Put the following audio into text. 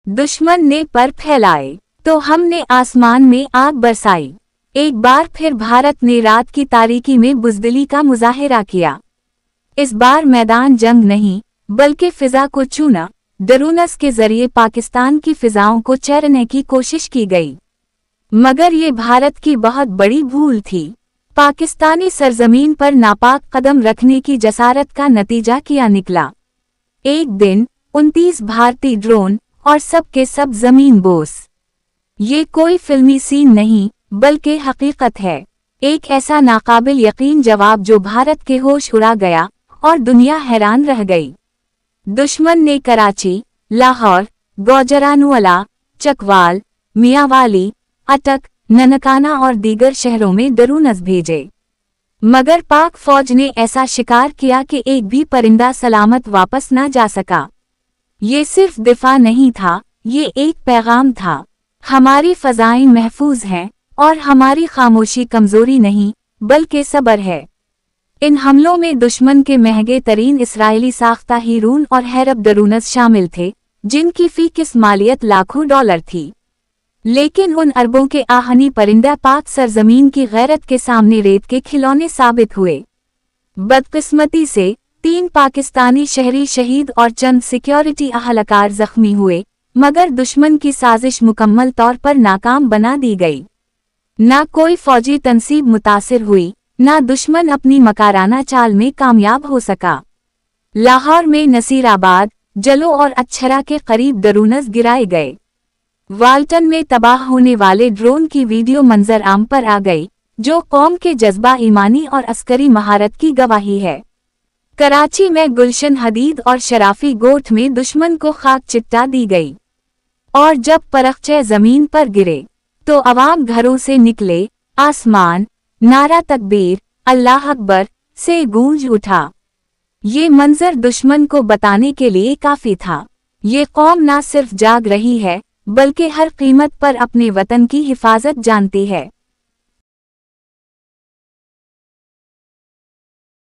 दुश्मन ने पर फैलाए तो हमने आसमान में आग बरसाई। एक बार फिर भारत ने रात की तारीकी में बुज़दिली का मुजाहिरा किया। इस बार मैदान जंग नहीं बल्कि फिजा को चुना। ड्रोन्स के जरिए पाकिस्तान की फिजाओं को चैरने की कोशिश की गई, मगर ये भारत की बहुत बड़ी भूल थी। पाकिस्तानी सरजमीन पर नापाक कदम रखने की जसारत का नतीजा क्या निकला। एक दिन 29 भारतीय ड्रोन और सब के सब जमीन बोस। ये कोई फिल्मी सीन नहीं बल्कि हकीकत है। एक ऐसा नाकाबिल यकीन जवाब जो भारत के होश उड़ा गया और दुनिया हैरान रह गई। दुश्मन ने कराची, लाहौर, गुजरानवाला, चकवाल, मियांवाली, अटक, ननकाना और दीगर शहरों में ड्रोन्स भेजे, मगर पाक फौज ने ऐसा शिकार किया कि एक भी परिंदा सलामत वापस न जा सका। ये सिर्फ दिफा नहीं था, ये एक पैगाम था। हमारी फजाएं महफूज हैं और हमारी खामोशी कमजोरी नहीं बल्कि सब्र है। इन हमलों में दुश्मन के महंगे तरीन इसराइली साख्ता हीरून और हैरब ड्रोन्स शामिल थे, जिनकी फी किस मालियत लाखों डॉलर थी। लेकिन उन अरबों के आहनी परिंदा पाक सरजमीन की गैरत के सामने रेत के खिलौने साबित हुए। बदकिस्मती से 3 पाकिस्तानी शहरी शहीद और चंद सिक्योरिटी अहलकार जख्मी हुए, मगर दुश्मन की साजिश मुकम्मल तौर पर नाकाम बना दी गई। ना कोई फौजी तनसीब मुतासिर हुई, ना दुश्मन अपनी मकाराना चाल में कामयाब हो सका। लाहौर में नसीराबाद, जलो और अक्षरा के करीब ड्रोन्स गिराए गए। वाल्टन में तबाह होने वाले ड्रोन की वीडियो मंजर आम पर आ गई, जो कौम के जज्बा ईमानी और अस्करी महारत की गवाही है। कराची में गुलशन हदीद और शराफी गोठ में दुश्मन को खाक चिट्टा दी गई, और जब परख्चे जमीन पर गिरे तो अवाम घरों से निकले। आसमान नारा तकबीर, अल्लाह अकबर से गूंज उठा। ये मंजर दुश्मन को बताने के लिए काफी था। ये कौम न सिर्फ जाग रही है बल्कि हर कीमत पर अपने वतन की हिफाजत जानती है।